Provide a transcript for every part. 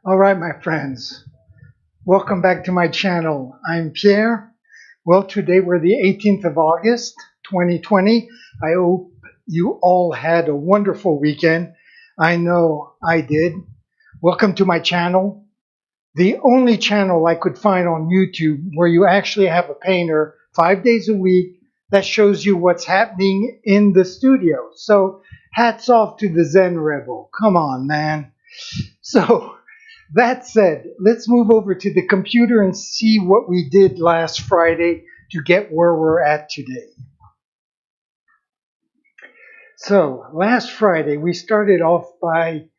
All right, my friends, welcome back to my channel. I'm Pierre. Well, today we're the 18th of August, 2020. I hope you all had a wonderful weekend. I know I did. Welcome to my channel, the only channel I could find on YouTube where you actually have a painter 5 days a week that shows you what's happening in the studio. So hats off to the Zen Rebel. Come on, man. So that said, let's move over to the computer and see what we did last Friday to get where we're at today. So last Friday, we started off by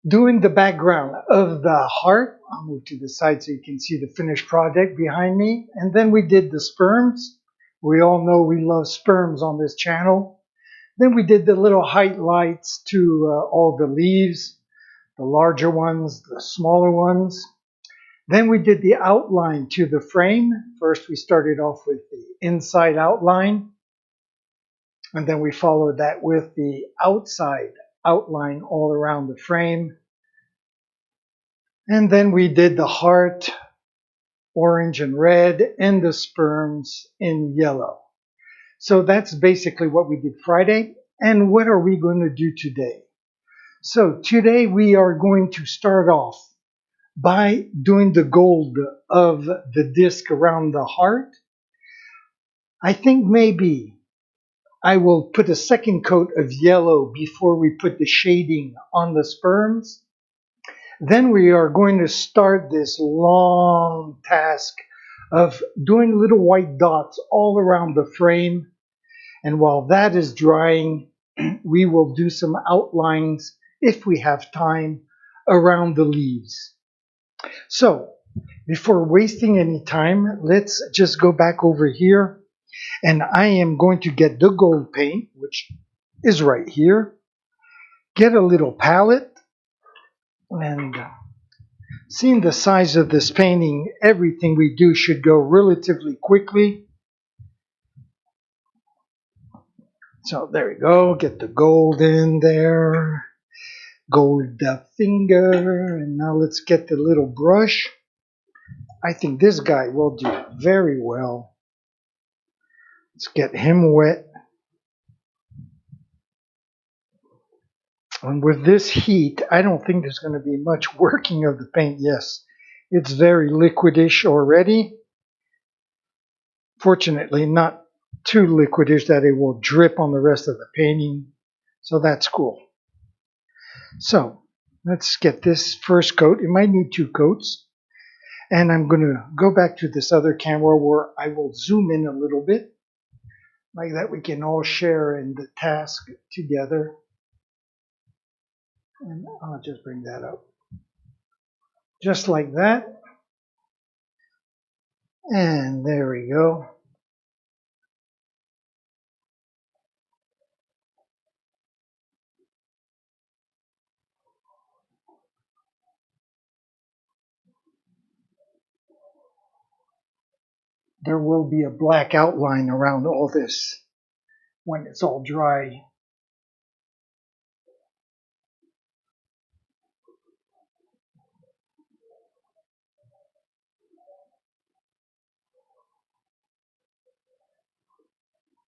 doing the background of the heart. I'll move to the side so you can see the finished project behind me. And then we did the sperms. We all know we love sperms on this channel. Then we did the little highlights to all the leaves, the larger ones, the smaller ones. Then we did the outline to the frame. First we started off with the inside outline, and then we followed that with the outside outline all around the frame. And then we did the heart, orange and red, and the sperms in yellow. So that's basically what we did Friday. And what are we going to do today? So today we are going to start off by doing the gold of the disc around the heart. I think maybe I will put a second coat of yellow before we put the shading on the sperms. Then we are going to start this long task of doing little white dots all around the frame. And while that is drying, we will do some outlines, if we have time, around the leaves. So, before wasting any time, let's just go back over here. And I am going to get the gold paint, which is right here. Get a little palette. And seeing the size of this painting, everything we do should go relatively quickly. So there we go. Get the gold in there. Gold finger. And now let's get the little brush. I think this guy will do very well. Let's get him wet. And with this heat, I don't think there's going to be much working of the paint. Yes, it's very liquidish already. Fortunately, not too liquidish that it will drip on the rest of the painting. So that's cool. So let's get this first coat. It might need 2 coats. And I'm going to go back to this other camera where I will zoom in a little bit. Like that we can all share in the task together. And I'll just bring that up. Just like that. And there we go. There will be a black outline around all this when it's all dry.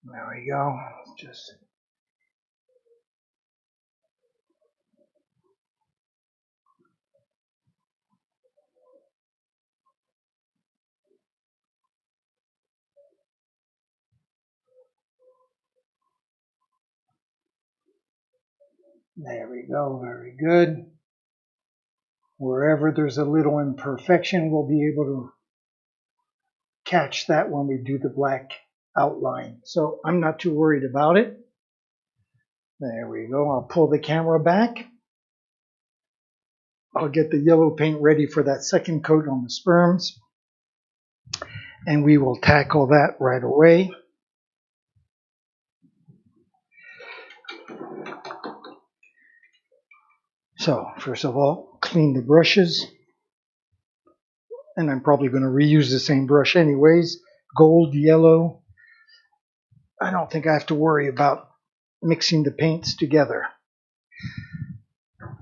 There we go. Just there we go. Very good. Wherever there's a little imperfection, we'll be able to catch that when we do the black outline. So I'm not too worried about it. There we go. I'll pull the camera back. I'll get the yellow paint ready for that second coat on the sperms. And we will tackle that right away. So first of all, clean the brushes. And I'm probably going to reuse the same brush anyways. Gold, yellow. I don't think I have to worry about mixing the paints together.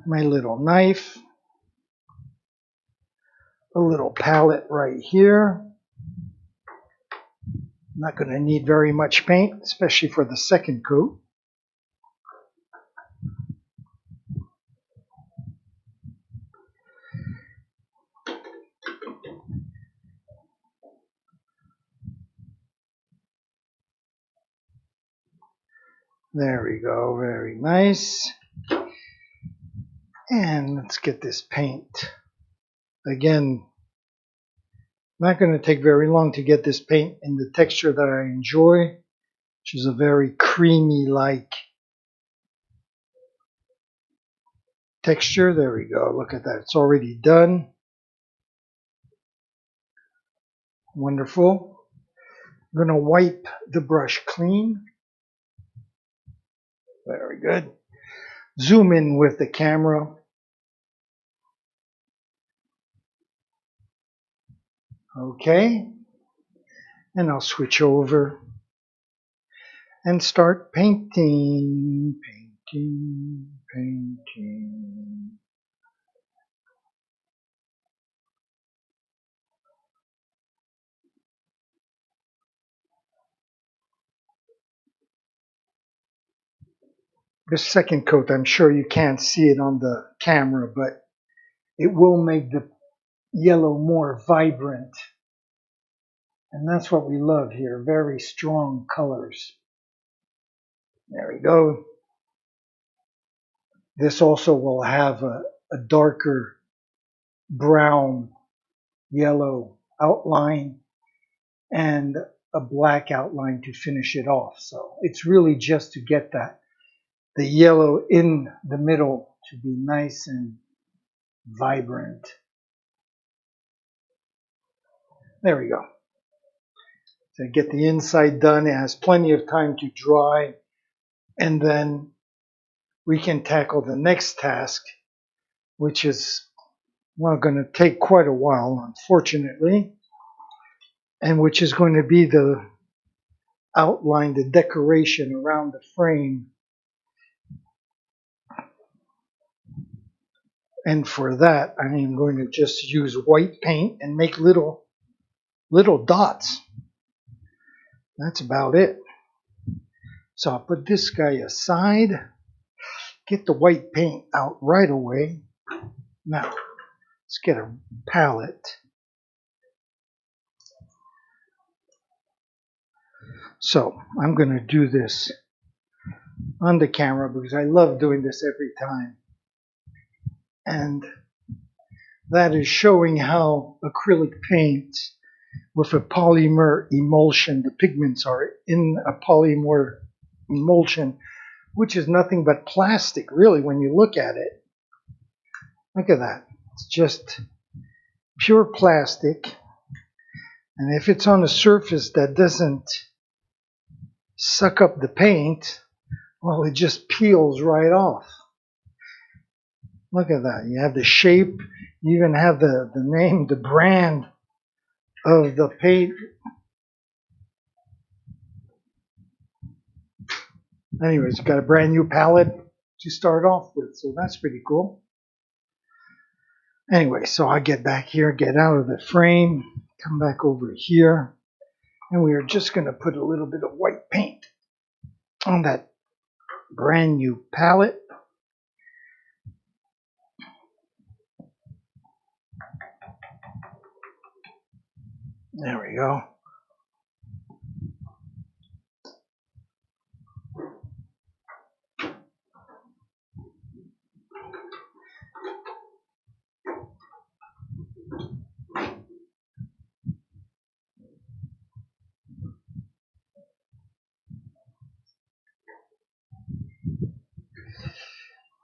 My little knife. a little palette right here. Not going to need very much paint, especially for the second coat. There we go, very nice. And let's get this paint. Again, not going to take very long to get this paint in the texture that I enjoy, which is a very creamy-like texture. There we go, look at that, it's already done. Wonderful. I'm going to wipe the brush clean. Very good. Zoom in with the camera. Okay. And I'll switch over and start painting. Painting. The second coat, I'm sure you can't see it on the camera, but it will make the yellow more vibrant. And that's what we love here, very strong colors. There we go. This also will have a darker brown yellow outline and a black outline to finish it off. So it's really just to get the yellow in the middle to be nice and vibrant. There we go. So get the inside done. It has plenty of time to dry, and then we can tackle the next task, which is, well, going to take quite a while, unfortunately, and which is going to be the outline, the decoration around the frame. And for that, I am going to just use white paint and make little dots. That's about it. So I'll put this guy aside, get the white paint out right away. Now, let's get a palette. So I'm going to do this on the camera because I love doing this every time. And that is showing how acrylic paint with a polymer emulsion, the pigments are in a polymer emulsion, which is nothing but plastic, really, when you look at it. Look at that. It's just pure plastic. And if it's on a surface that doesn't suck up the paint, well, it just peels right off. Look at that. You have the shape. You even have the name, the brand of the paint. Anyways, got a brand new palette to start off with, so that's pretty cool. Anyway, so I get back here, get out of the frame, come back over here, and we are just going to put a little bit of white paint on that brand new palette. There we go.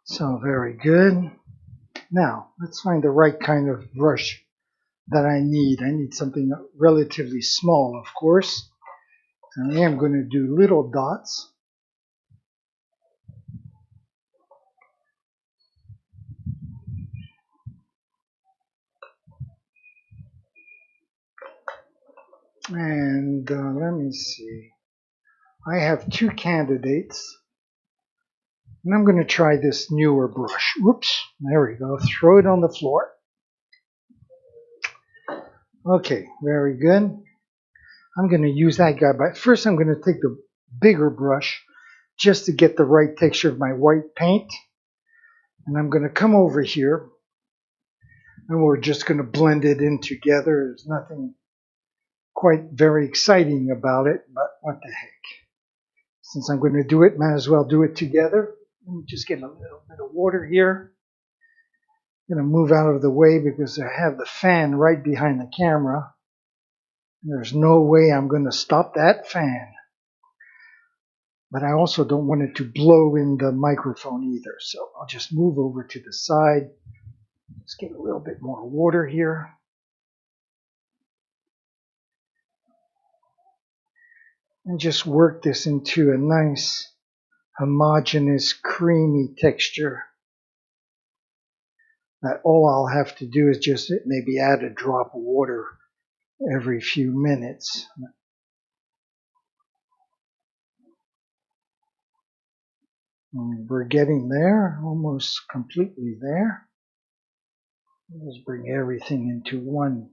So very good. Now, let's find the right kind of brush that I need. I need something relatively small, of course. And I am going to do little dots. And let me see. I have two candidates. And I'm going to try this newer brush. Whoops. There we go. Throw it on the floor. Okay, very good. I'm going to use that guy, but first I'm going to take the bigger brush just to get the right texture of my white paint. And I'm going to come over here and we're just going to blend it in together. There's nothing quite very exciting about it, but what the heck. Since I'm going to do it, might as well do it together. Let me just get a little bit of water here. I'm going to move out of the way because I have the fan right behind the camera. There's no way I'm going to stop that fan. But I also don't want it to blow in the microphone either. So I'll just move over to the side. Let's get a little bit more water here. And just work this into a nice homogeneous creamy texture. That all I'll have to do is just maybe add a drop of water every few minutes. And we're getting there, almost completely there. Just bring everything into one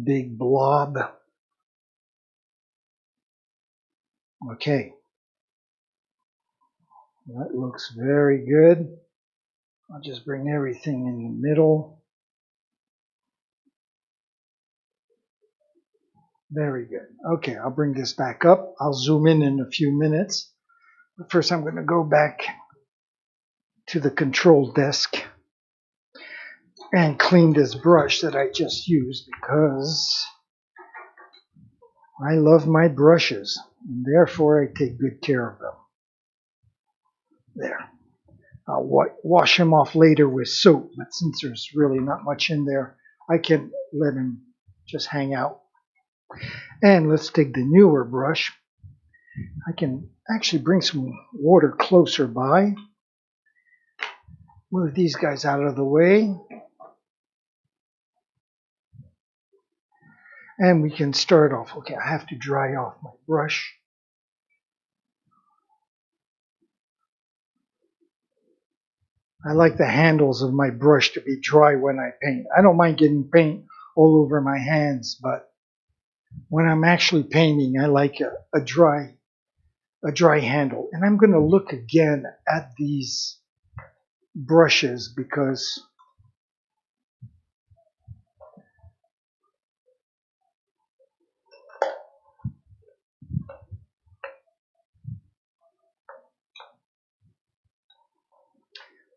big blob. Okay. That looks very good. I'll just bring everything in the middle. Very good. Okay, I'll bring this back up. I'll zoom in a few minutes. But first I'm going to go back to the control desk and clean this brush that I just used because I love my brushes and therefore I take good care of them. There. I'll wash him off later with soap, but since there's really not much in there, I can let him just hang out. And let's take the newer brush. I can actually bring some water closer by. Move these guys out of the way. And we can start off. Okay, I have to dry off my brush. I like the handles of my brush to be dry when I paint. I don't mind getting paint all over my hands, but when I'm actually painting, I like a dry handle. And I'm going to look again at these brushes because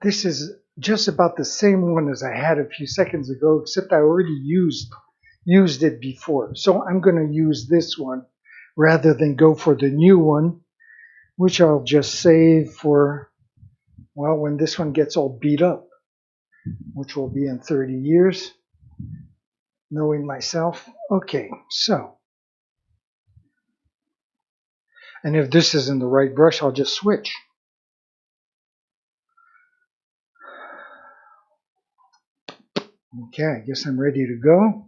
this is just about the same one as I had a few seconds ago, except I already used it before. So I'm going to use this one rather than go for the new one, which I'll just save for, well, when this one gets all beat up, which will be in 30 years, knowing myself. Okay, so, and if this isn't the right brush, I'll just switch. Okay, I guess I'm ready to go.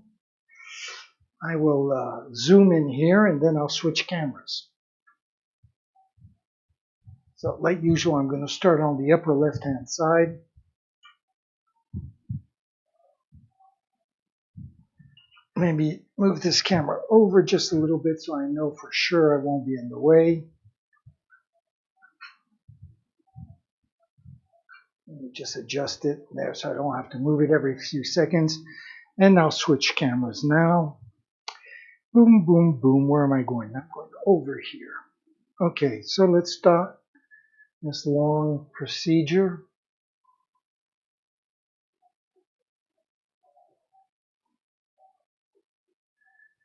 I will zoom in here and then I'll switch cameras. So like usual, I'm going to start on the upper left-hand side. Maybe move this camera over just a little bit so I know for sure I won't be in the way. Let me just adjust it there so I don't have to move it every few seconds. And I'll switch cameras now. Boom, boom, boom. Where am I going? I'm going over here. Okay, so let's start this long procedure.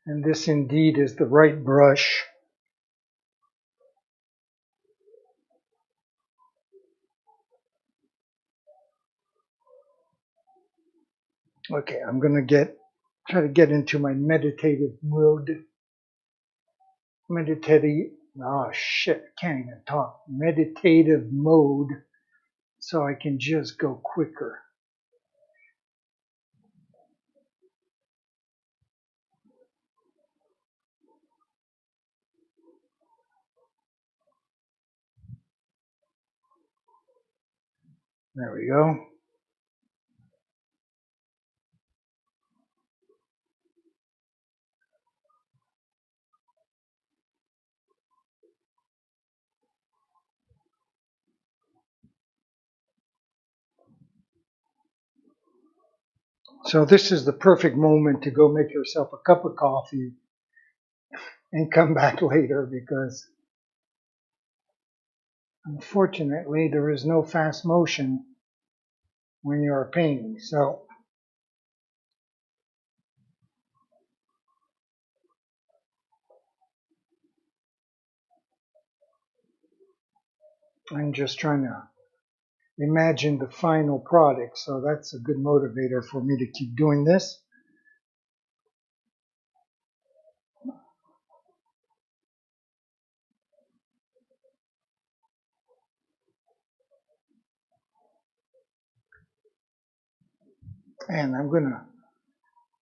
And this indeed is the right brush. Okay, I'm going to try to get into my meditative mode. Oh shit, can't even talk. Meditative mode, so I can just go quicker. There we go. So this is the perfect moment to go make yourself a cup of coffee and come back later, because unfortunately there is no fast motion when you are painting. So I'm just trying to imagine the final product. So that's a good motivator for me to keep doing this. And I'm going to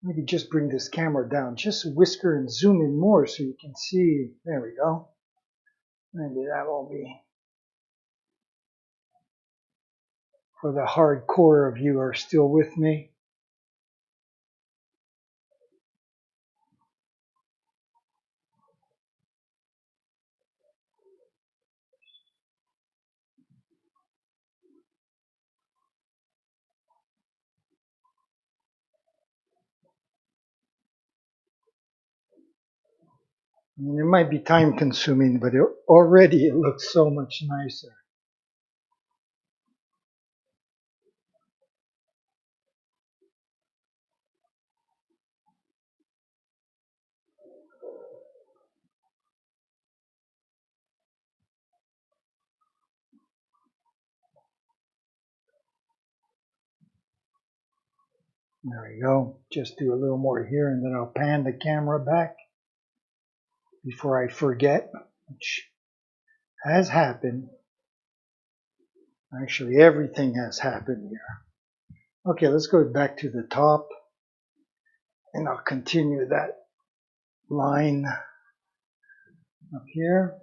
maybe just bring this camera down just a whisker and zoom in more so you can see. There we go. Maybe that will be for the hardcore of you are still with me. I mean, it might be time consuming, but already it looks so much nicer. There we go. Just do a little more here and then I'll pan the camera back before I forget, which has happened. Actually, everything has happened here. Okay, let's go back to the top and I'll continue that line up here.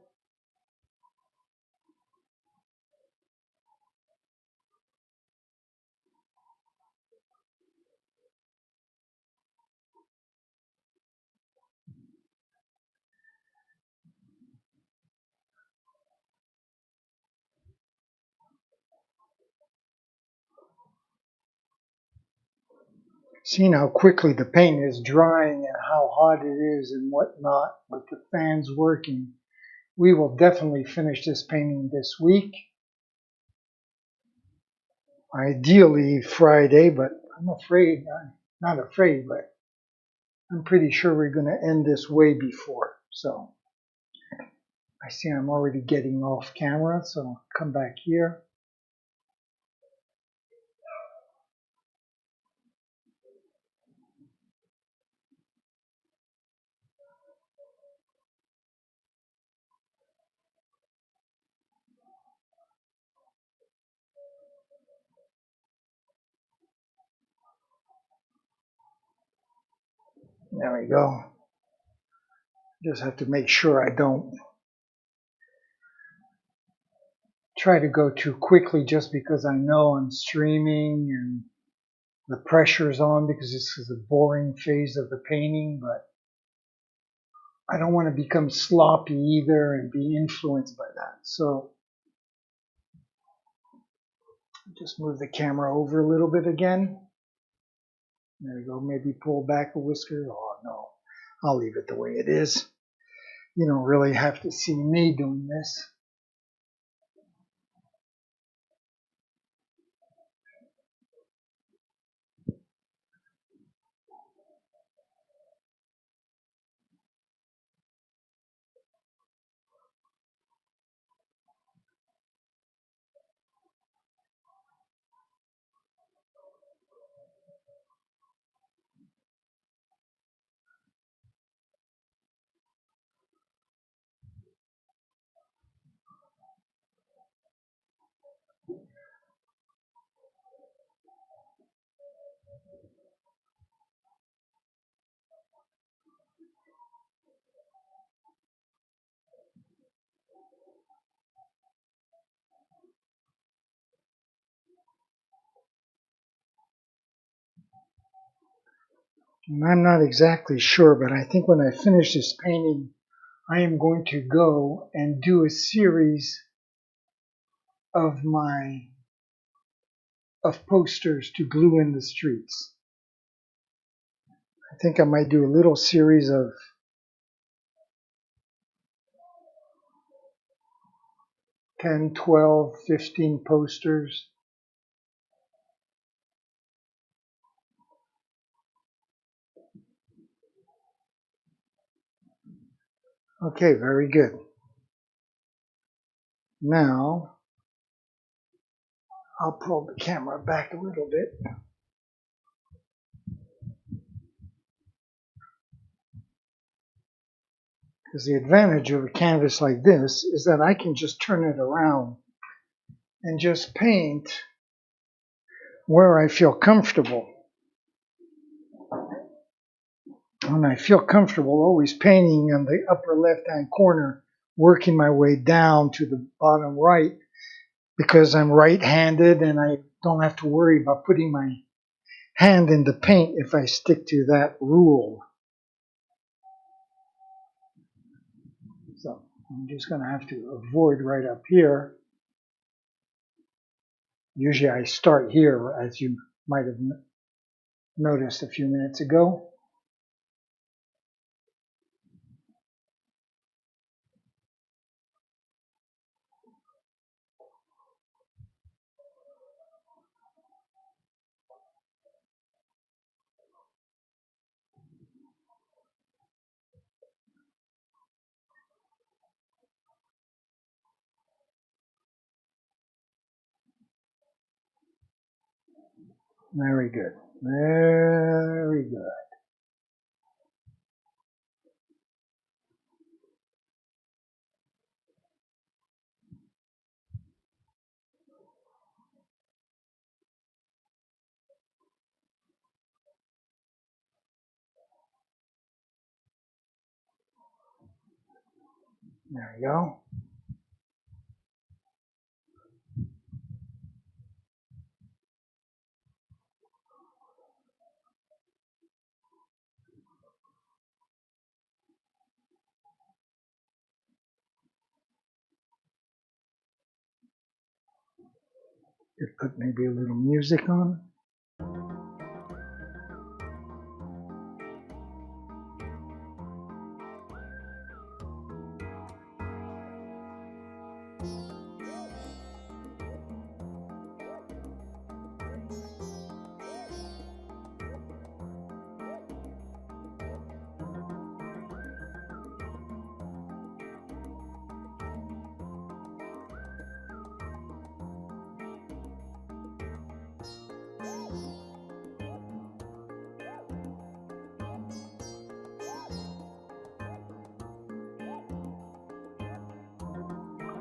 Seeing how quickly the paint is drying and how hot it is and whatnot with the fans working, we will definitely finish this painting this week. Ideally Friday, but I'm afraid, not afraid, but I'm pretty sure we're going to end this way before. So I see I'm already getting off camera, so I'll come back here. There we go. Just have to make sure I don't try to go too quickly just because I know I'm streaming and the pressure's on, because this is a boring phase of the painting, but I don't want to become sloppy either and be influenced by that. So just move the camera over a little bit again. There we go. Maybe pull back a whisker. Oh no, I'll leave it the way it is. You don't really have to see me doing this. And I'm not exactly sure, but I think when I finish this painting, I am going to go and do a series of posters to glue in the streets. I think I might do a little series of 10, 12, 15 posters. Okay, very good. Now, I'll pull the camera back a little bit. Because the advantage of a canvas like this is that I can just turn it around and just paint where I feel comfortable. And I feel comfortable always painting on the upper left-hand corner, working my way down to the bottom right, because I'm right-handed and I don't have to worry about putting my hand in the paint if I stick to that rule. So I'm just going to have to avoid right up here. Usually I start here, as you might have noticed a few minutes ago. Very good. Very good. There you go. Could put maybe a little music on.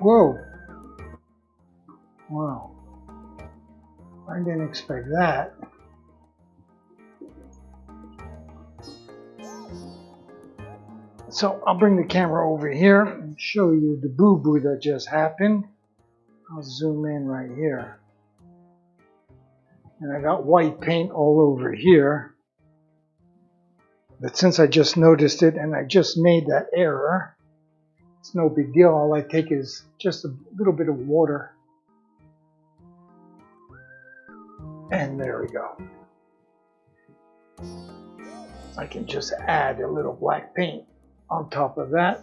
Whoa. Wow. I didn't expect that. So I'll bring the camera over here and show you the boo-boo that just happened. I'll zoom in right here. And I got white paint all over here. But since I just noticed it and I just made that error, it's no big deal. All I take is just a little bit of water. And there we go. I can just add a little black paint on top of that.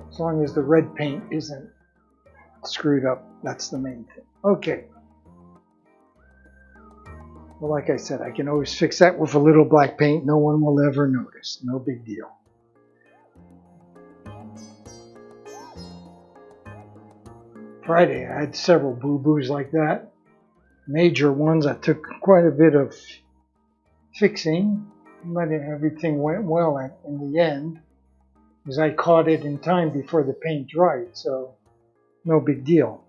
As long as the red paint isn't screwed up, that's the main thing. Okay. Well, like I said, I can always fix that with a little black paint. No one will ever notice. No big deal. Friday, I had several boo-boos like that. Major ones that took quite a bit of fixing, but everything went well in the end, because I caught it in time before the paint dried, so no big deal.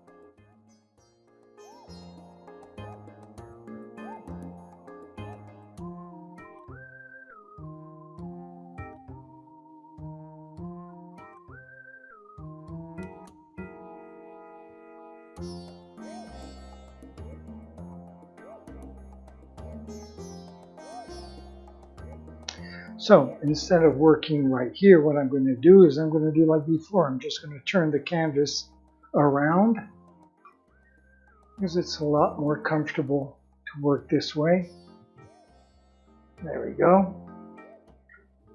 So instead of working right here, what I'm going to do is I'm going to do like before. I'm just going to turn the canvas around because it's a lot more comfortable to work this way. There we go.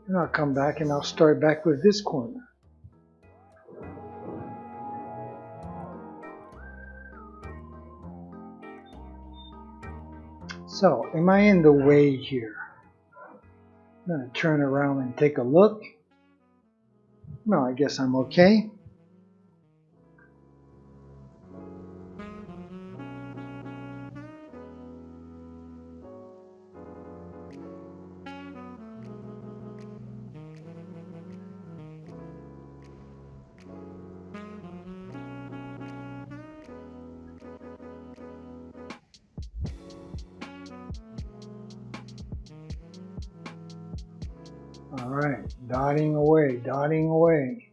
And I'll come back and I'll start back with this corner. So, am I in the way here? I'm going to turn around and take a look. No, I guess I'm okay. All right, dotting away, dotting away.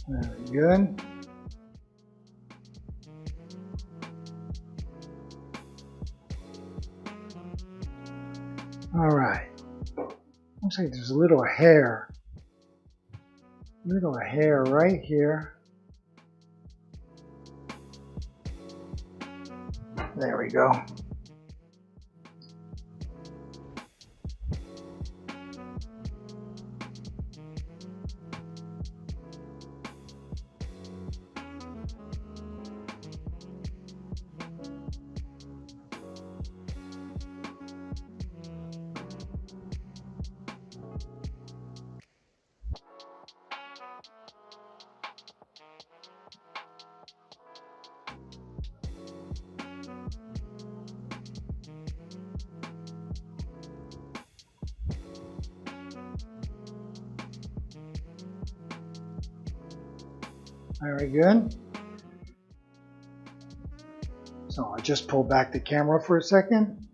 Very good. All right. Looks like there's a little hair right here. There we go. Very good. So I'll just pull back the camera for a second.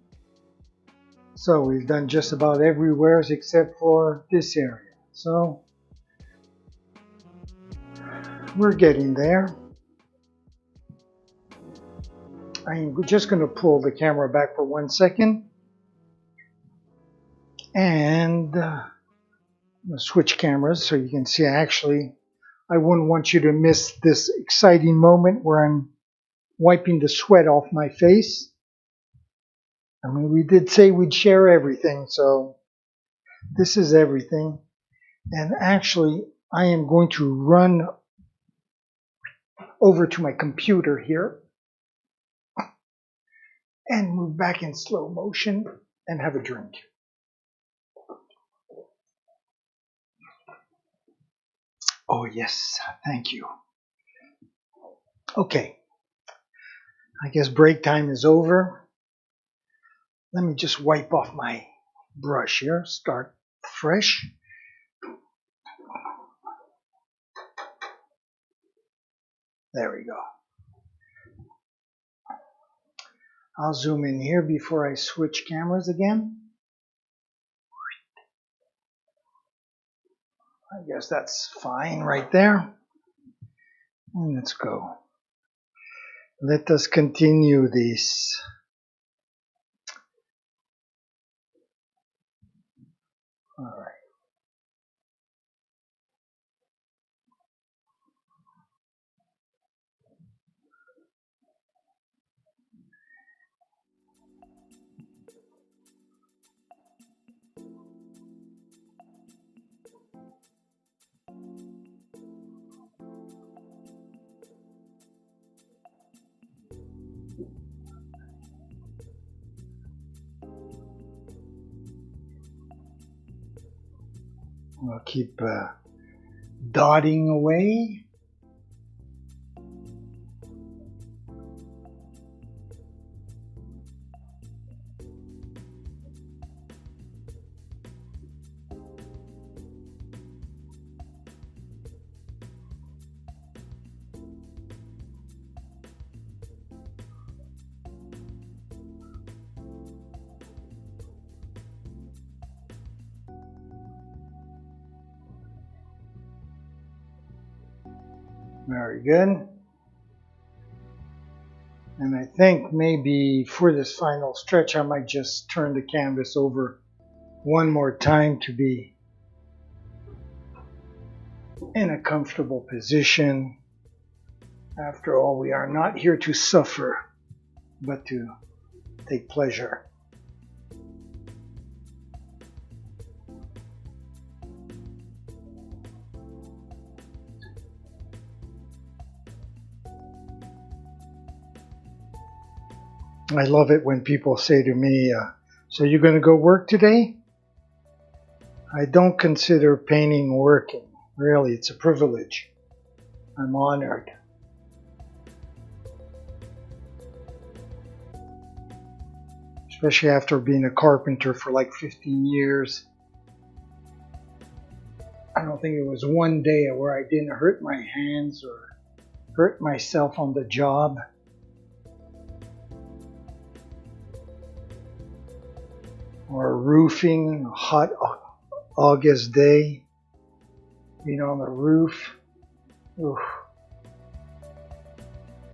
So we've done just about everywhere except for this area. So we're getting there. I'm just going to pull the camera back for 1 second. And I'm going to switch cameras so you can see I wouldn't want you to miss this exciting moment where I'm wiping the sweat off my face. I mean, we did say we'd share everything, so this is everything. And actually, I am going to run over to my computer here and move back in slow motion and have a drink. Oh, yes, thank you. Okay, I guess break time is over. Let me just wipe off my brush here, start fresh. There we go. I'll zoom in here before I switch cameras again. I guess that's fine right there. And let's go. Let us continue this. All right. We'll keep dotting away. Very good. And I think maybe for this final stretch, I might just turn the canvas over one more time to be in a comfortable position. After all, we are not here to suffer, but to take pleasure. I love it when people say to me, so you're going to go work today? I don't consider painting working. Really, it's a privilege. I'm honored. Especially after being a carpenter for like 15 years. I don't think it was one day where I didn't hurt my hands or hurt myself on the job. Or roofing, a hot August day, being on the roof. Oof.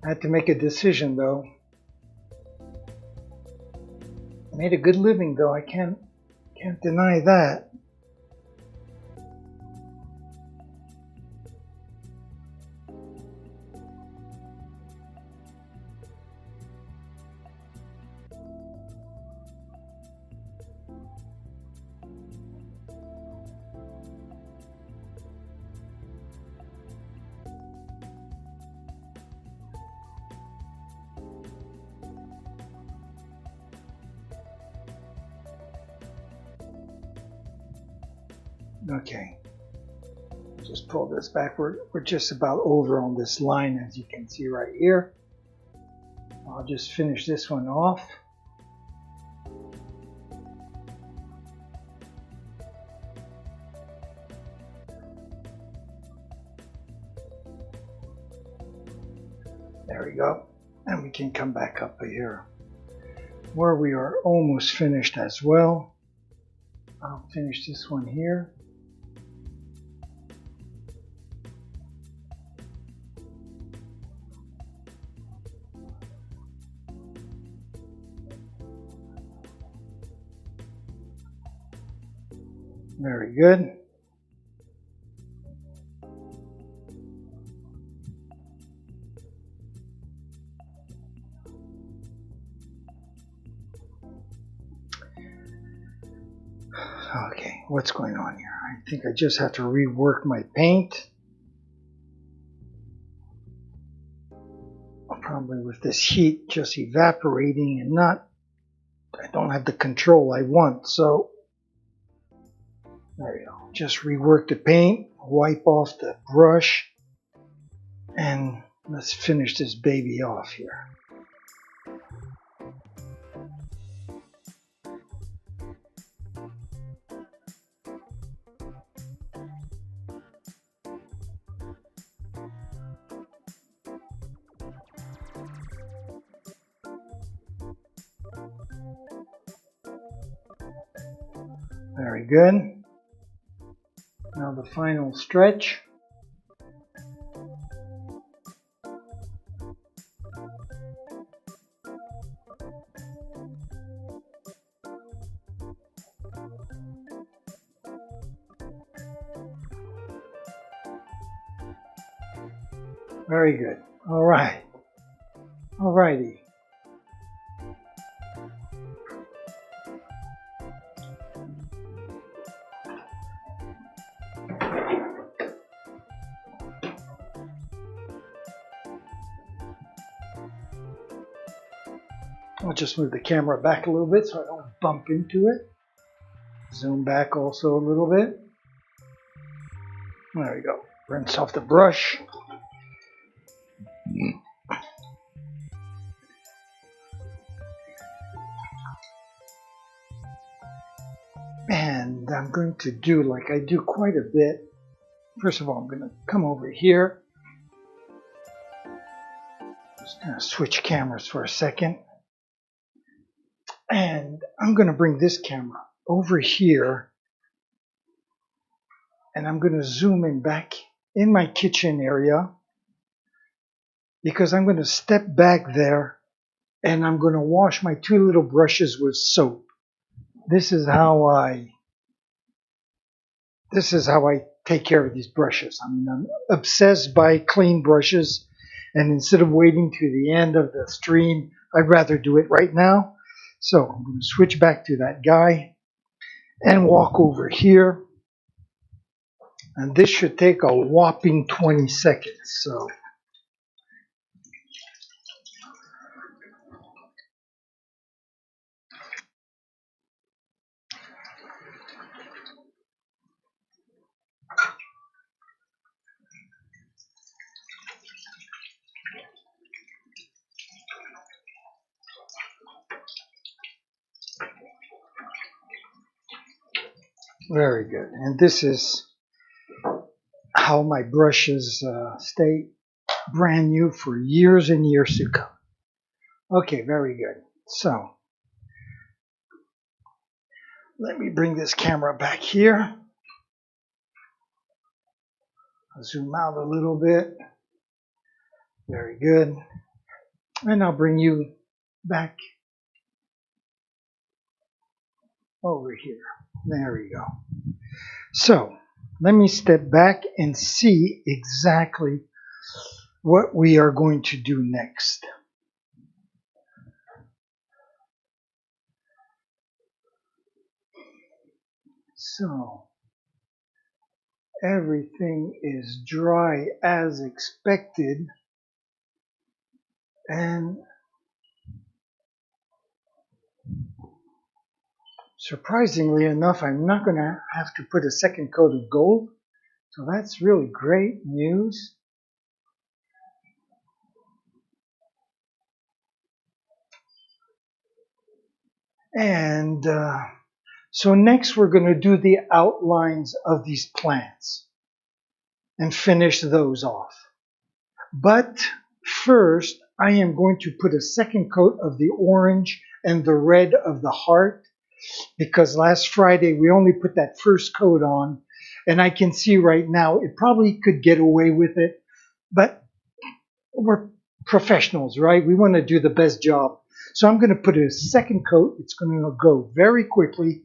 I had to make a decision though. I made a good living though, I can't deny that. Okay, just pull this back. We're just about over on this line, as you can see right here. I'll just finish this one off. There we go. And we can come back up here where we are almost finished as well. I'll finish this one here. Very good. Okay, what's going on here? I think I just have to rework my paint. Probably with this heat just evaporating and I don't have the control I want, so there you go. Just rework the paint, wipe off the brush, and let's finish this baby off here. Very good. Now the final stretch. Very good. All right. All righty. I'll just move the camera back a little bit so I don't bump into it. Zoom back also a little bit. There we go. Rinse off the brush. And I'm going to do like I do quite a bit. First of all, I'm going to come over here. Just going to switch cameras for a second. And I'm going to bring this camera over here. And I'm going to zoom in back in my kitchen area. because I'm going to step back there and I'm going to wash my two little brushes with soap. This is how I take care of these brushes. I mean, I'm obsessed by clean brushes, and instead of waiting to the end of the stream, I'd rather do it right now. So I'm going to switch back to that guy and walk over here. And this should take a whopping 20 seconds. So very good. And this is how my brushes stay brand new for years and years to come. Okay, very good. So let me bring this camera back here. I'll zoom out a little bit. Very good. And I'll bring you back over here. There we go. So let me step back and see exactly what we are going to do next. So everything is dry as expected, and surprisingly enough, I'm not going to have to put a second coat of gold, so that's really great news. And so next we're going to do the outlines of these plants and finish those off. But first, I am going to put a second coat of the orange and the red of the heart, because last Friday we only put that first coat on, and I can see right now it probably could get away with it, but we're professionals, right? We want to do the best job. So I'm going to put a second coat. It's going to go very quickly.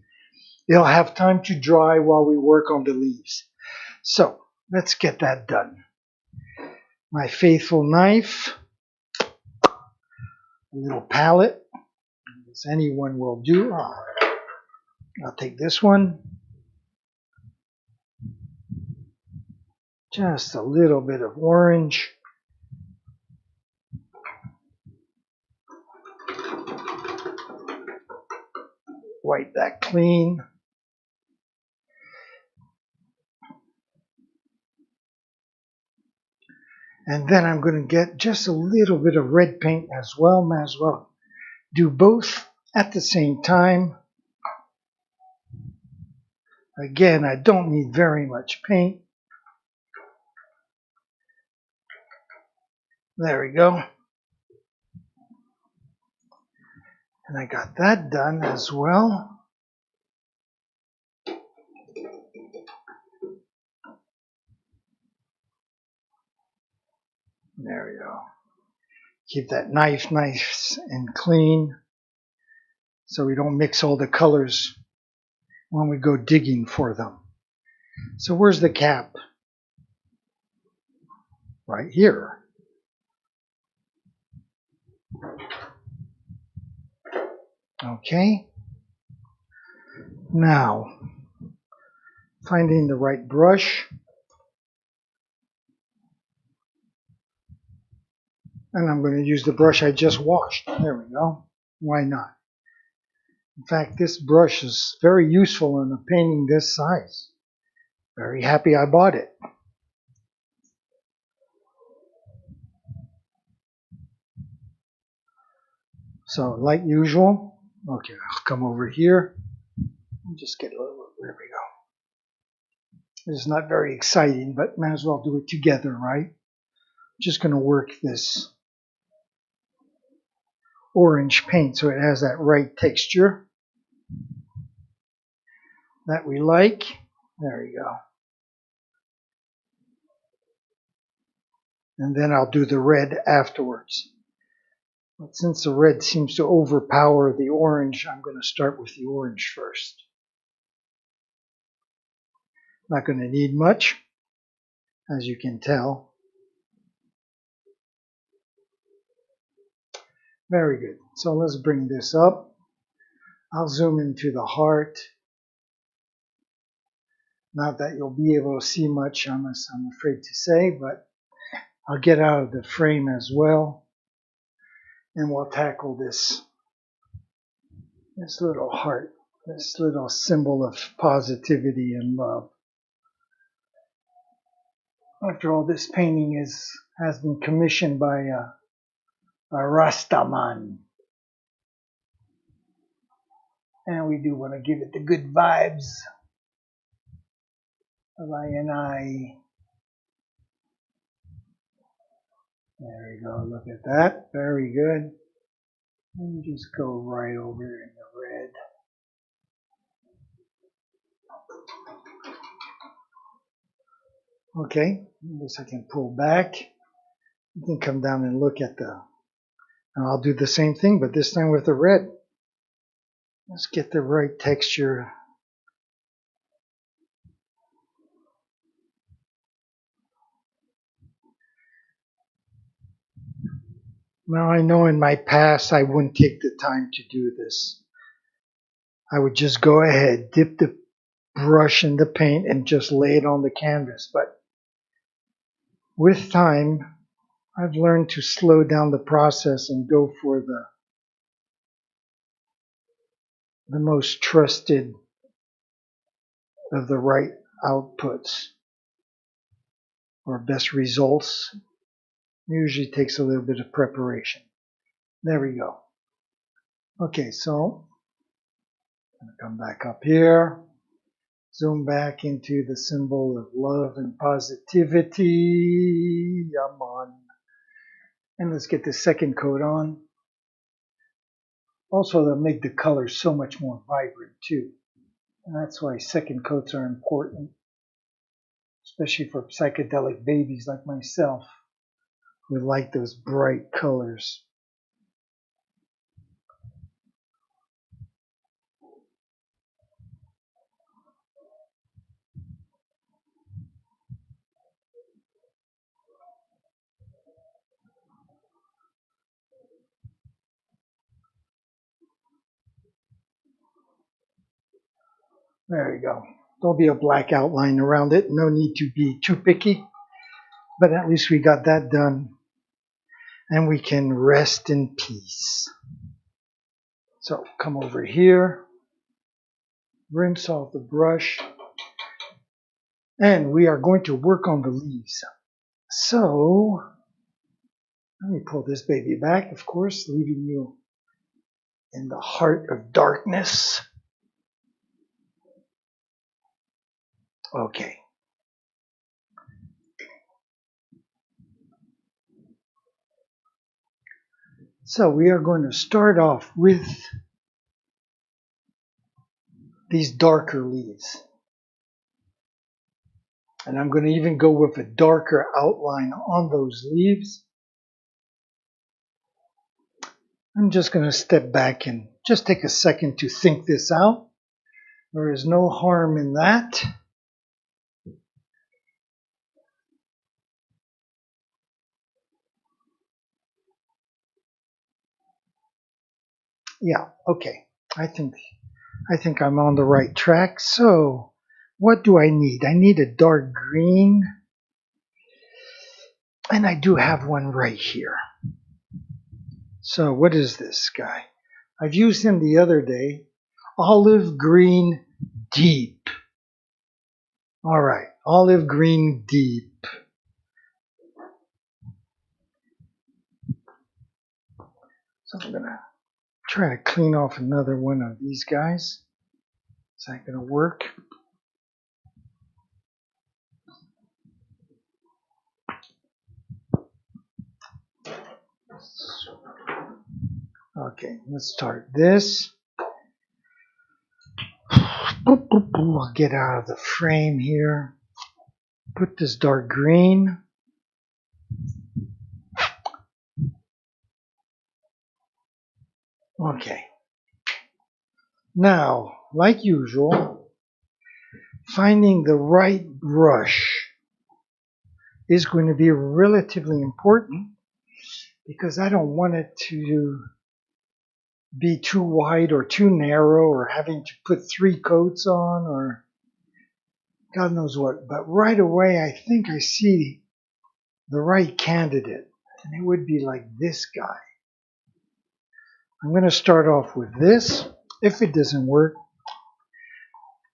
It'll have time to dry while we work on the leaves. So let's get that done. My faithful knife, a little palette, as anyone will do. I'll take this one. Just a little bit of orange. Wipe that clean. And then I'm going to get just a little bit of red paint as well. Might as well do both at the same time. Again, I don't need very much paint. There we go. And I got that done as well. There we go. Keep that knife nice and clean so we don't mix all the colors when we go digging for them. So where's the cap? Right here. Okay. Now, finding the right brush. And I'm going to use the brush I just washed. There we go. Why not? In fact, this brush is very useful in a painting this size. Very happy I bought it. So, like usual, okay, I'll come over here and just get a little, there we go. This is not very exciting, but might as well do it together, right? Just going to work this orange paint so it has that right texture that we like. There you go. and then I'll do the red afterwards. But since the red seems to overpower the orange, I'm going to start with the orange first. Not going to need much, as you can tell. Very good. So let's bring this up. I'll zoom into the heart. Not that you'll be able to see much, I'm afraid to say, but I'll get out of the frame as well. And we'll tackle this little heart, this little symbol of positivity and love. After all, this painting has been commissioned by a Rastaman. And we do want to give it the good vibes of I. There we go, look at that, very good. And just go right over in the red. Okay, I guess I can pull back. You can come down and look at and I'll do the same thing, but this time with the red. Let's get the right texture. Now I know in my past I wouldn't take the time to do this. I would just go ahead, dip the brush in the paint and just lay it on the canvas. But with time, I've learned to slow down the process and go for the most trusted of the right outputs or best results. Usually takes a little bit of preparation. There we go. Okay, so I'm going to come back up here, zoom back into the symbol of love and positivity. Yaman. And let's get the second coat on. Also, they'll make the colors so much more vibrant too. And that's why second coats are important, especially for psychedelic babies like myself who like those bright colors. There you go. There'll be a black outline around it. No need to be too picky, but at least we got that done. And we can rest in peace. So come over here, rinse off the brush, and we are going to work on the leaves. So let me pull this baby back, of course, leaving you in the heart of darkness. Okay. So we are going to start off with these darker leaves. And I'm going to even go with a darker outline on those leaves. I'm just going to step back and just take a second to think this out. There is no harm in that. Yeah, okay. I think I'm on the right track. So, what do I need? I need a dark green. And I do have one right here. So, what is this guy? I've used him the other day. Olive green deep. All right, olive green deep. So I'm going to try to clean off another one of these guys. Is that going to work? Okay, let's start this. I'll get out of the frame here. Put this dark green. Okay. Now, like usual, finding the right brush is going to be relatively important because I don't want it to be too wide or too narrow or having to put 3 coats on or God knows what. But right away, I think I see the right candidate, and it would be like this guy. I'm going to start off with this. If it doesn't work,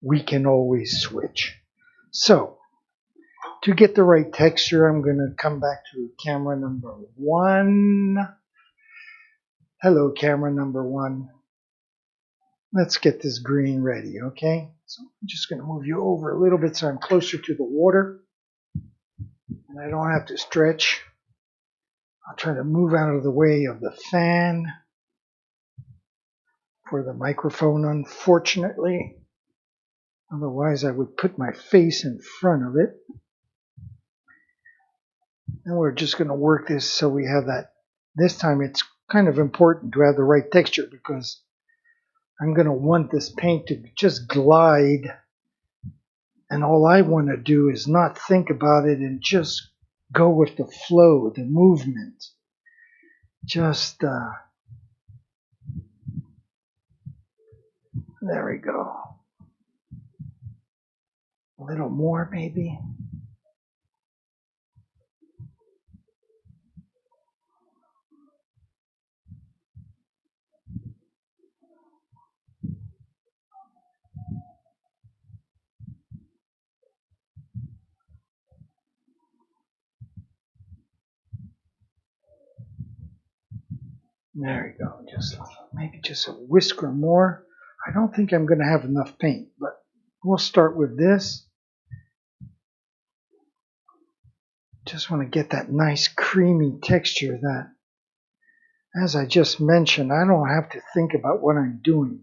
we can always switch. So, to get the right texture, I'm going to come back to camera number 1. Hello, camera number 1. Let's get this green ready, okay? So I'm just going to move you over a little bit so I'm closer to the water. And I don't have to stretch. I'll try to move out of the way of the fan for the microphone, unfortunately. Otherwise, I would put my face in front of it. And we're just going to work this so we have that. This time it's kind of important to have the right texture because I'm going to want this paint to just glide. And all I want to do is not think about it and just go with the flow, the movement. Just, there we go. A little more maybe. There we go. Just maybe just a whisker more. I don't think I'm going to have enough paint, but we'll start with this. Just want to get that nice creamy texture that, as I just mentioned, I don't have to think about what I'm doing.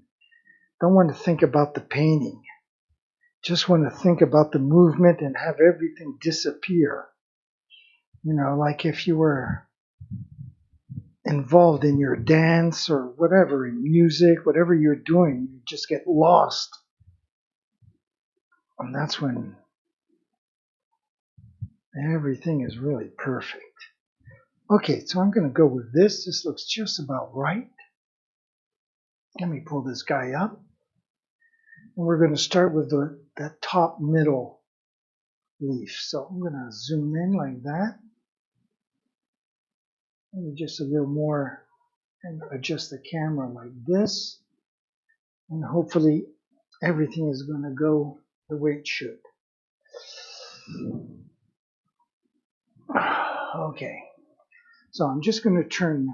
Don't want to think about the painting. Just want to think about the movement and have everything disappear. You know, like if you were involved in your dance or whatever, in music, whatever you're doing, you just get lost. And that's when everything is really perfect. Okay, so I'm going to go with this. This looks just about right. Let me pull this guy up. And we're going to start with that top middle leaf. So I'm going to zoom in like that. Maybe just a little more and adjust the camera like this. And hopefully everything is going to go the way it should. Okay. So I'm just going to turn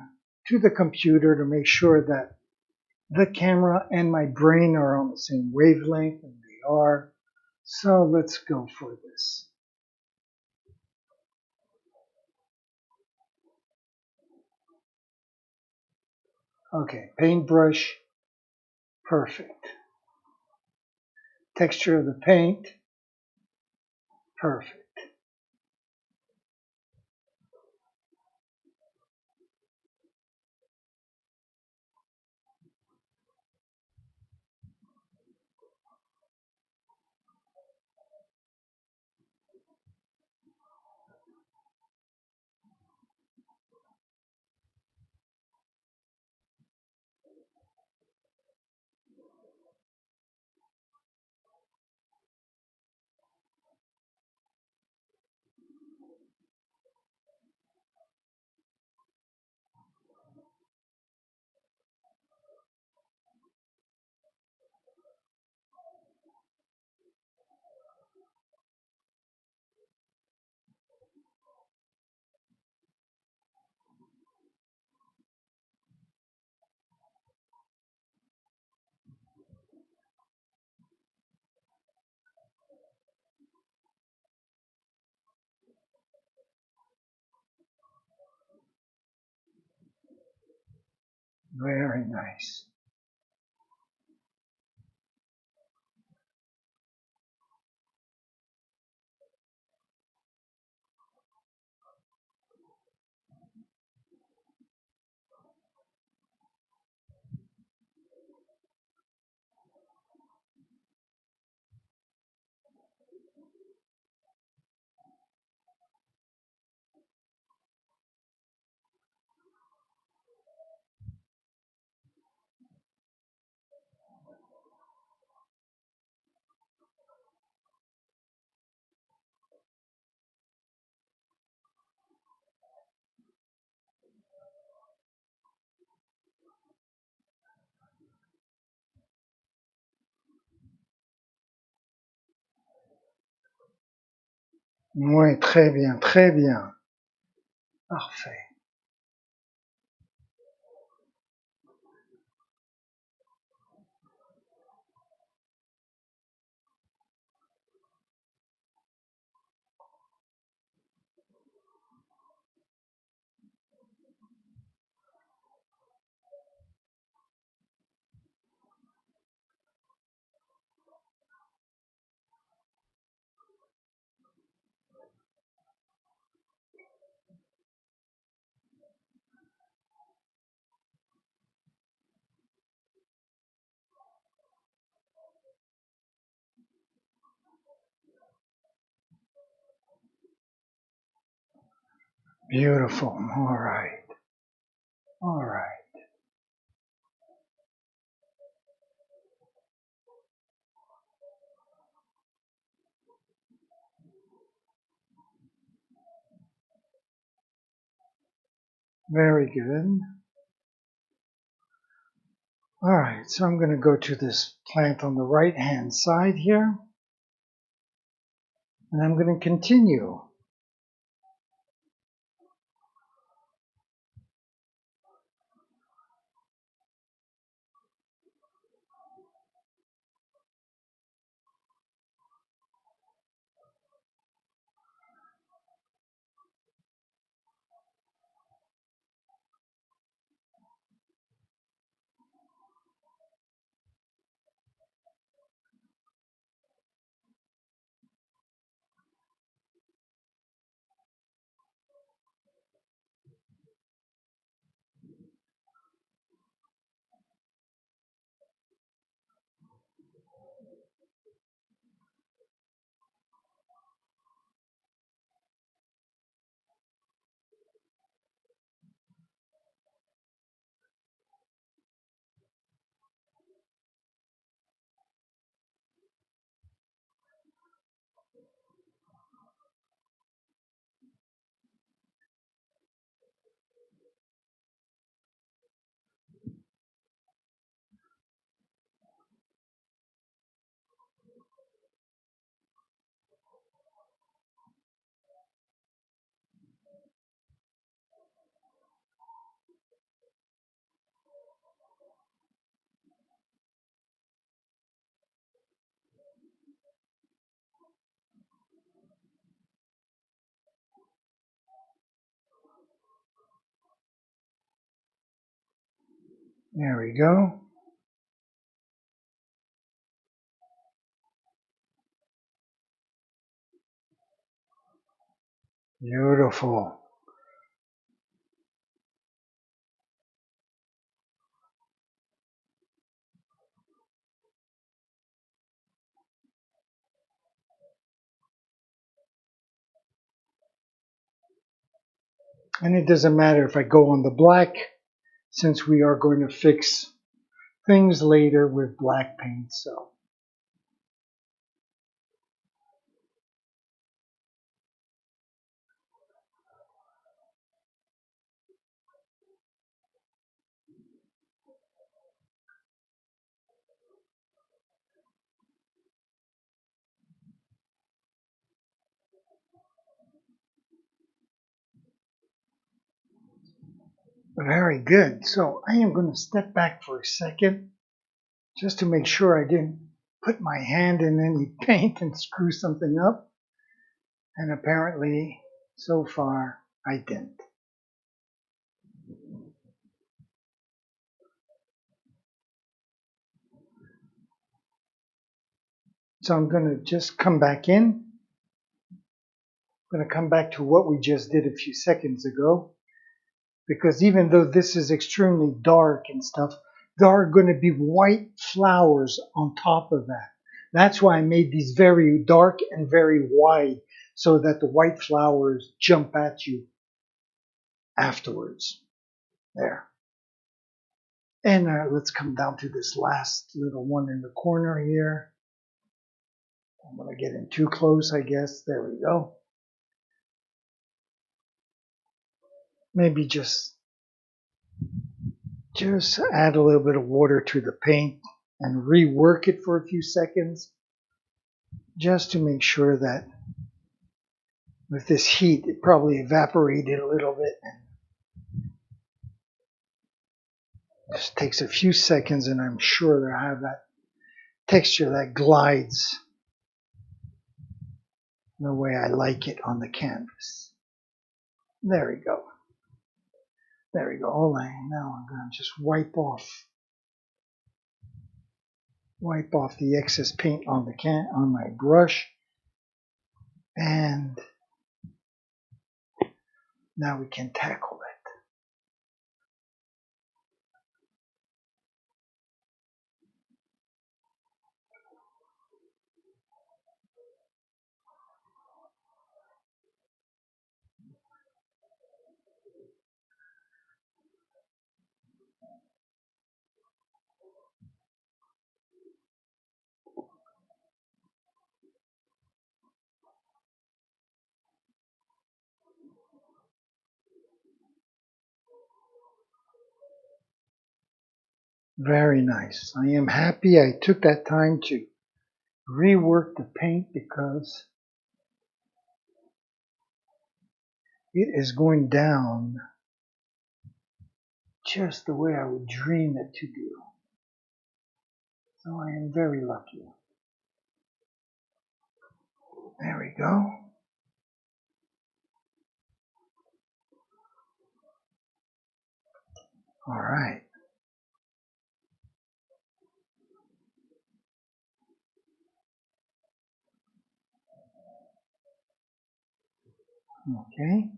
to the computer to make sure that the camera and my brain are on the same wavelength, and they are. So let's go for this. Okay, paintbrush, perfect. Texture of the paint, perfect. Very nice. Oui, très bien, très bien. Parfait. Beautiful. All right. All right. Very good. All right. So I'm going to go to this plant on the right hand side here. And I'm going to continue. There we go. Beautiful. And it doesn't matter if I go on the black, since we are going to fix things later with black paint. Very good. So I am going to step back for a second just to make sure I didn't put my hand in any paint and screw something up. And apparently, so far, I didn't. So I'm going to just come back in. I'm going to come back to what we just did a few seconds ago. Because even though this is extremely dark and stuff, there are going to be white flowers on top of that. That's why I made these very dark and very wide so that the white flowers jump at you afterwards. There. And let's come down to this last little one in the corner here. I'm going to get in too close, I guess. There we go. Maybe just add a little bit of water to the paint and rework it for a few seconds just to make sure that With this heat, it probably evaporated a little bit. Just takes a few seconds, and I'm sure that I have that texture that glides the way I like it on the canvas. There we go. There we go. Now I'm going to just wipe off the excess paint on my brush, and now we can tackle it. Very nice. I am happy I took that time to rework the paint because it is going down just the way I would dream it to do. So I am very lucky. There we go. All right. Okay.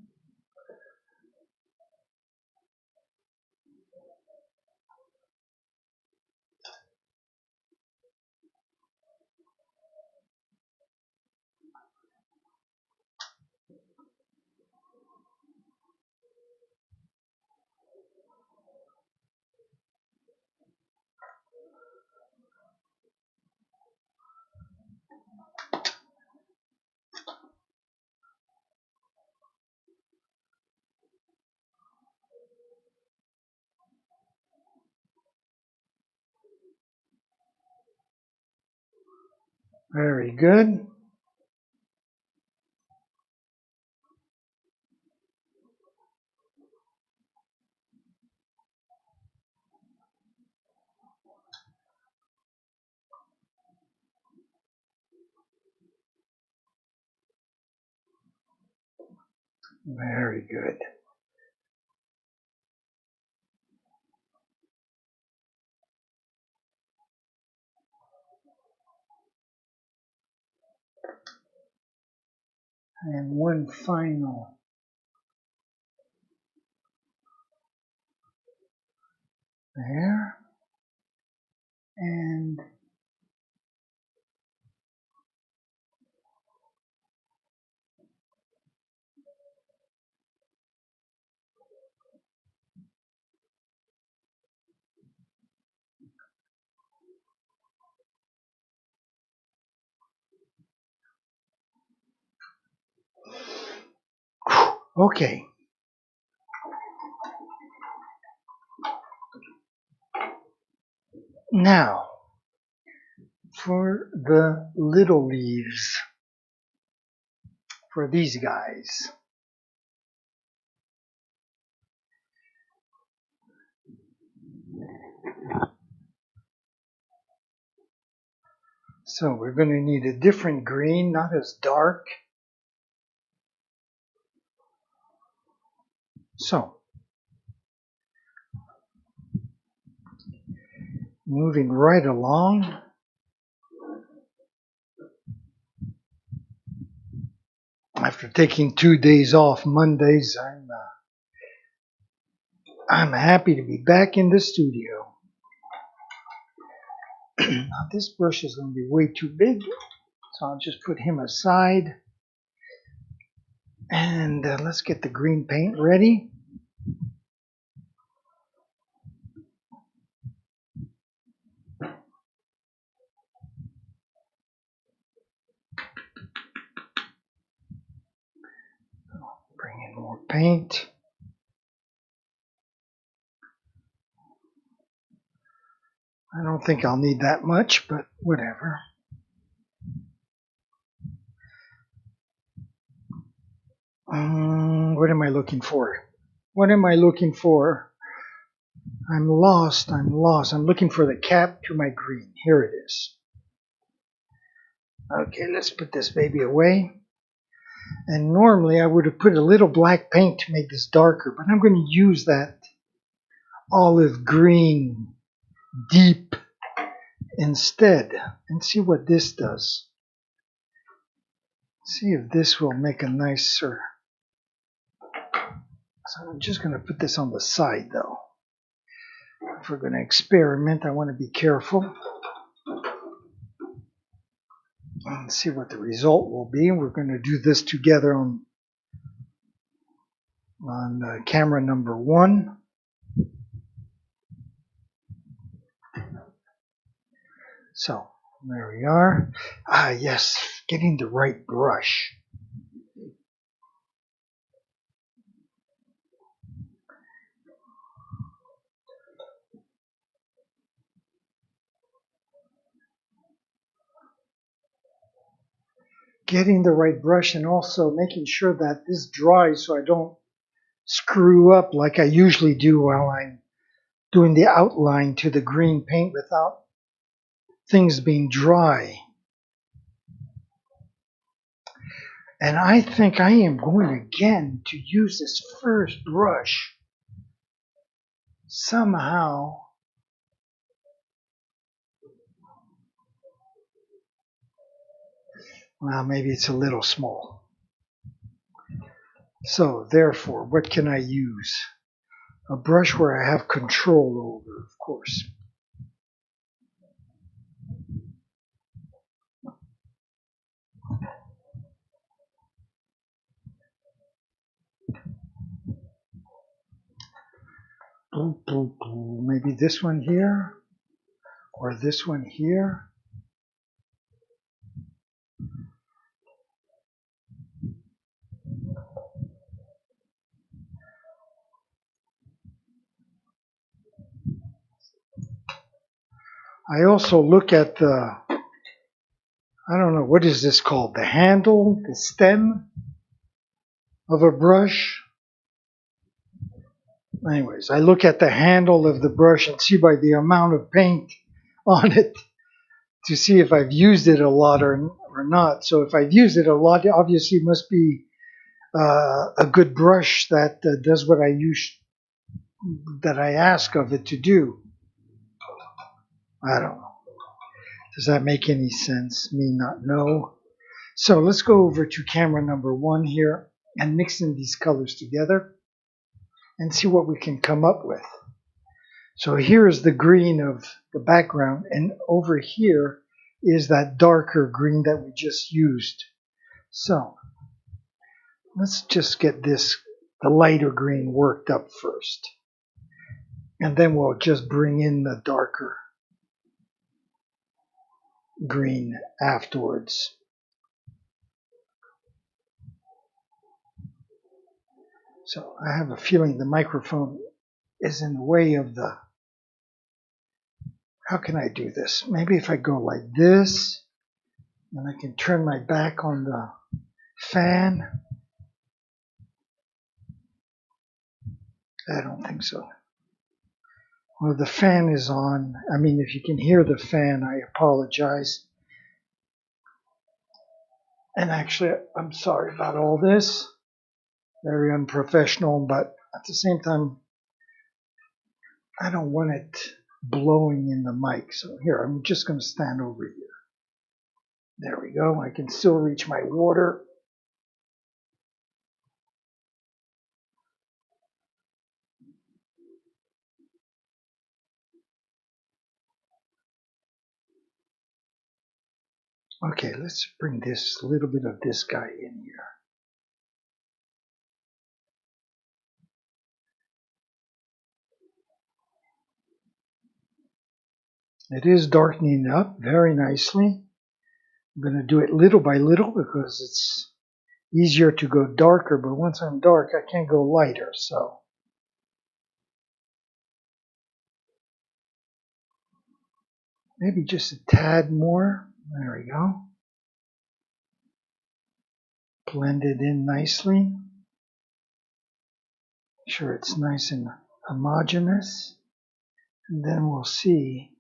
Very good. Very good. And one final there. And okay. Now, for the little leaves, for these guys. So we're going to need a different green, not as dark. So, moving right along. After taking 2 days off Mondays, I'm happy to be back in the studio. Now this brush is going to be way too big, so I'll just put him aside. And let's get the green paint ready. Bring in more paint. I don't think I'll need that much, but whatever. What am I looking for? What am I looking for? I'm lost. I'm lost. I'm looking for the cap to my green. Here it is. Okay, let's put this baby away. And normally I would have put a little black paint to make this darker, but I'm going to use that olive green deep instead and see what this does. See if this will make a nicer. So I'm just going to put this on the side though. If we're going to experiment, I want to be careful and see what the result will be. We're going to do this together on camera number 1. So there we are. Ah, yes, getting the right brush. Getting the right brush and also making sure that this dries so I don't screw up like I usually do while I'm doing the outline to the green paint without things being dry. And I think I am going again to use this first brush somehow. Well, maybe it's a little small. So therefore, what can I use? A brush where I have control over, of course. Maybe this one here, or this one here. I also look at the, I don't know, what is this called? The handle, the stem of a brush. Anyways, I look at the handle of the brush and see by the amount of paint on it to see if I've used it a lot or not. So if I've used it a lot, obviously it must be a good brush that does what that I ask of it to do. I don't know. Does that make any sense? Me not know. So let's go over to camera number 1 here and mix in these colors together and see what we can come up with. So here is the green of the background, and over here is that darker green that we just used. So let's just get this, the lighter green, worked up first. And then we'll just bring in the darker green afterwards. So I have a feeling the microphone is in the way of the, how can I do this? Maybe if I go like this, and I can turn my back on the fan. I don't think so. Well, the fan is on. I mean, if you can hear the fan, I apologize. And actually, I'm sorry about all this. Very unprofessional, but at the same time, I don't want it blowing in the mic. So here, I'm just going to stand over here. There we go. I can still reach my water. Okay, let's bring this, a little bit of this guy in here. It is darkening up very nicely. I'm going to do it little by little because it's easier to go darker, but once I'm dark, I can't go lighter, so. Maybe just a tad more. There we go. Blend it in nicely. Sure it's nice and homogeneous, and then we'll see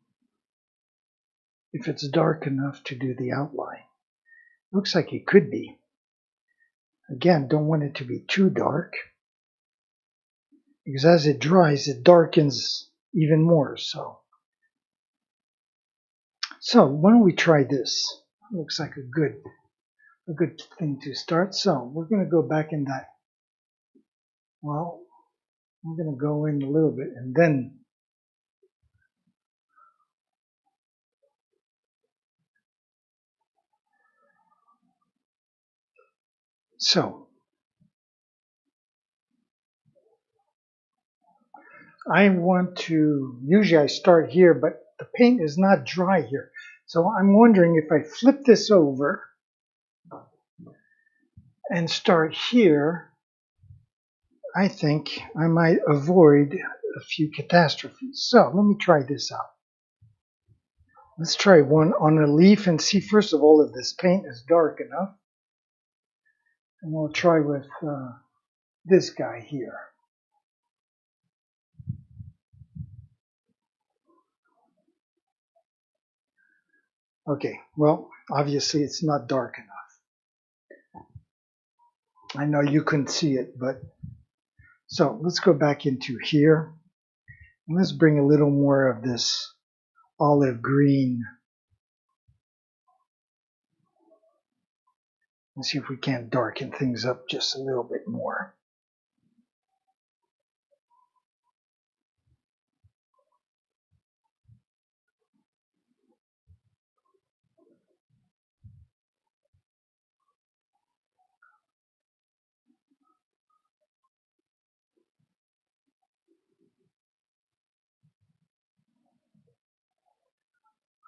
if it's dark enough to do the outline. Looks like it could be. Again, don't want it to be too dark, because as it dries, it darkens even more. So why don't we try this? Looks like a good thing to start. So we're going to go back in that. Well, I'm going to go in a little bit, and then so I want to, usually I start here, but the paint is not dry here. So I'm wondering if I flip this over and start here, I think I might avoid a few catastrophes. So let me try this out. Let's try one on a leaf and see first of all if this paint is dark enough. And we'll try with this guy here. Okay, well, obviously it's not dark enough. I know you couldn't see it, but so let's go back into here. And let's bring a little more of this olive green. Let's see if we can't darken things up just a little bit more.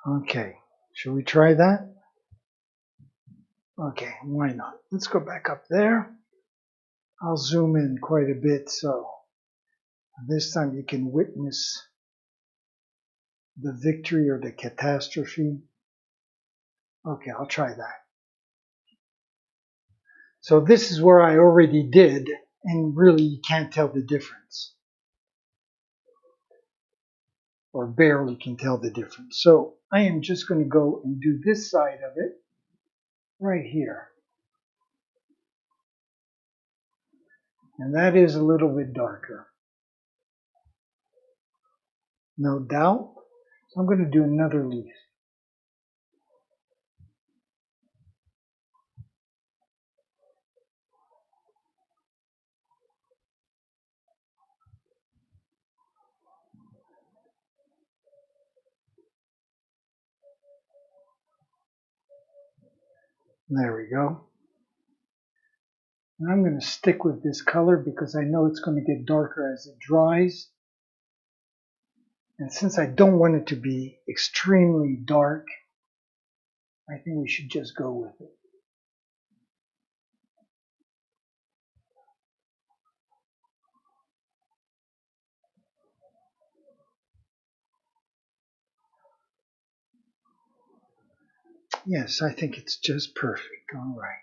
Okay, should we try that? Okay, why not? Let's go back up there. I'll zoom in quite a bit so this time you can witness the victory or the catastrophe. Okay, I'll try that. So this is where I already did, and really you can't tell the difference. Or barely can tell the difference. So I am just going to go and do this side of it right here. And that is a little bit darker. No doubt. So I'm going to do another leaf. There we go. And I'm going to stick with this color because I know it's going to get darker as it dries. And since I don't want it to be extremely dark, I think we should just go with it. Yes, I think it's just perfect. All right.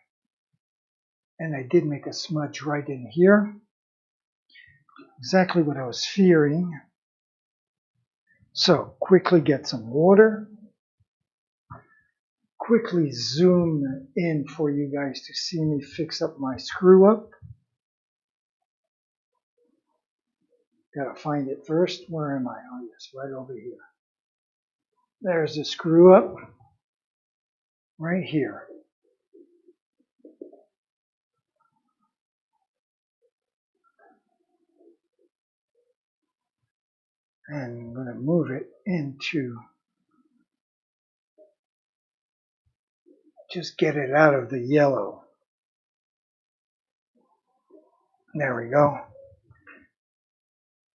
And I did make a smudge right in here. Exactly what I was fearing. So quickly get some water. Quickly zoom in for you guys to see me fix up my screw up. Gotta find it first. Where am I? Oh yes, right over here. There's the screw up. Right here. And I'm going to move it into, just get it out of the yellow. There we go.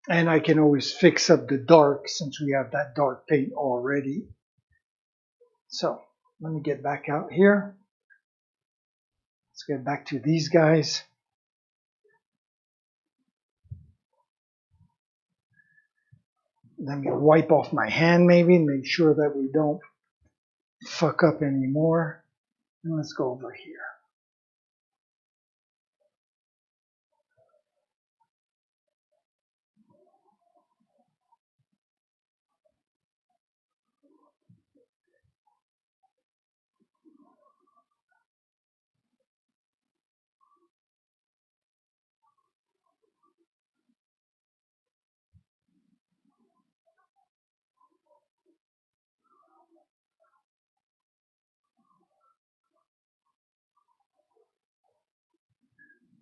And I can always fix up the dark since we have that dark paint already. So let me get back out here. Let's get back to these guys. Let me wipe off my hand maybe, make sure that we don't fuck up anymore. And let's go over here.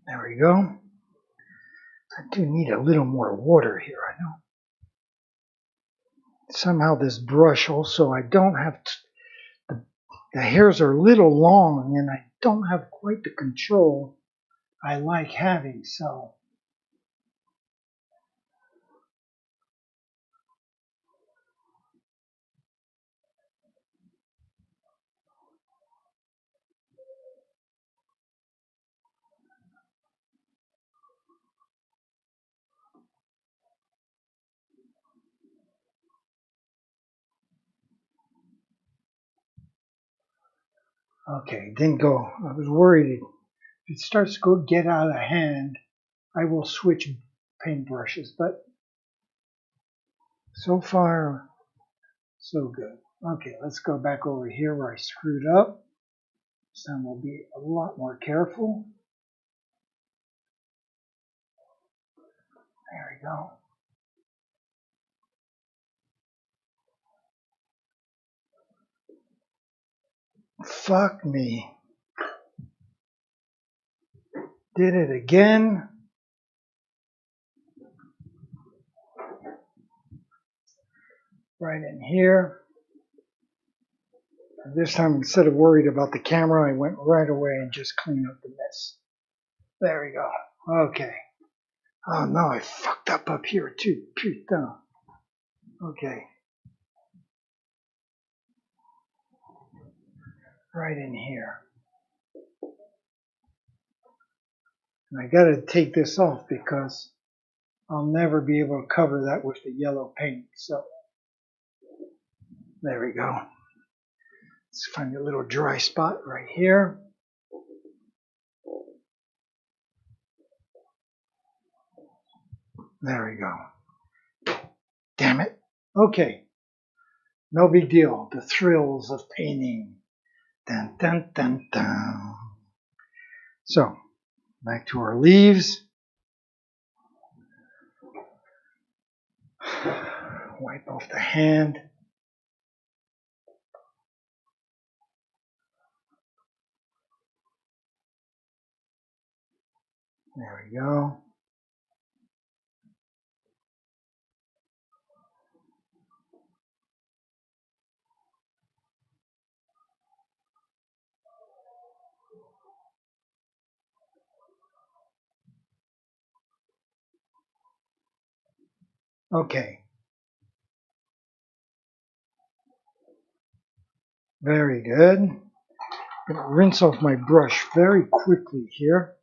There we go. I do need a little more water here, I know. Somehow this brush also, I don't have, the hairs are a little long and I don't have quite the control I like having, so. Okay, didn't go. I was worried if it starts to get out of hand, I will switch paintbrushes, but so far, so good. Okay, let's go back over here where I screwed up. So we'll be a lot more careful. There we go. Fuck me. Did it again. Right in here. This time, instead of worried about the camera, I went right away and just cleaned up the mess. There we go. Okay. Oh no, I fucked up here too. Putain. Okay. Right in here. And I gotta take this off because I'll never be able to cover that with the yellow paint. So, there we go. Let's find a little dry spot right here. There we go. Damn it. Okay. No big deal. The thrills of painting. Dun, dun, dun, dun. So, back to our leaves. Wipe off the hand. There we go. Okay. Very good. I'm going to rinse off my brush very quickly here.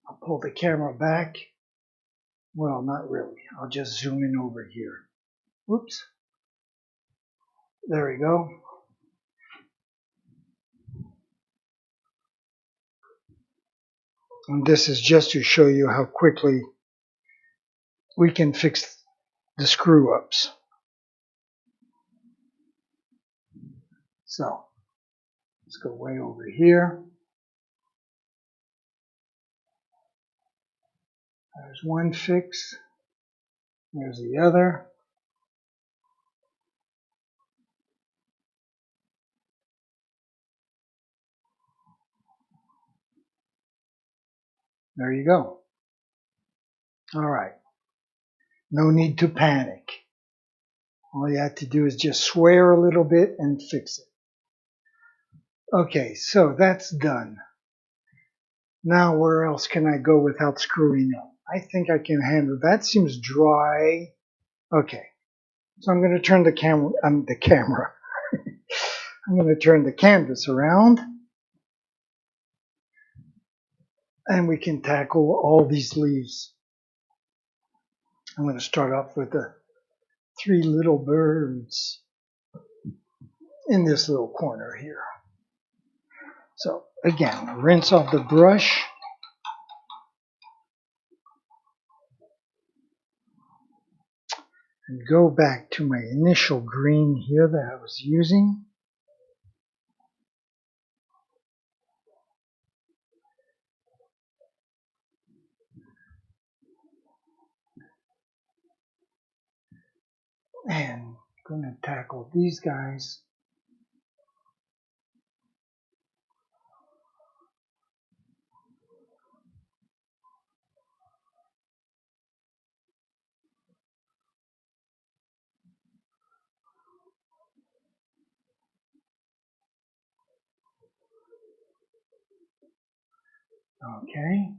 I'll pull the camera back. Well, not really. I'll just zoom in over here. Whoops. There we go. And this is just to show you how quickly we can fix the screw ups. So, let's go way over here. There's one fix. There's the other. There you go. All right. No need to panic. All you have to do is just swear a little bit and fix it. Okay, so that's done. Now where else can I go without screwing up? I think I can handle that. Seems dry. Okay, so I'm going to turn the camera. I'm going to turn the canvas around, and we can tackle all these leaves. I'm going to start off with the three little birds in this little corner here. So again, rinse off the brush. And go back to my initial green here that I was using. And I'm going to tackle these guys. Okay.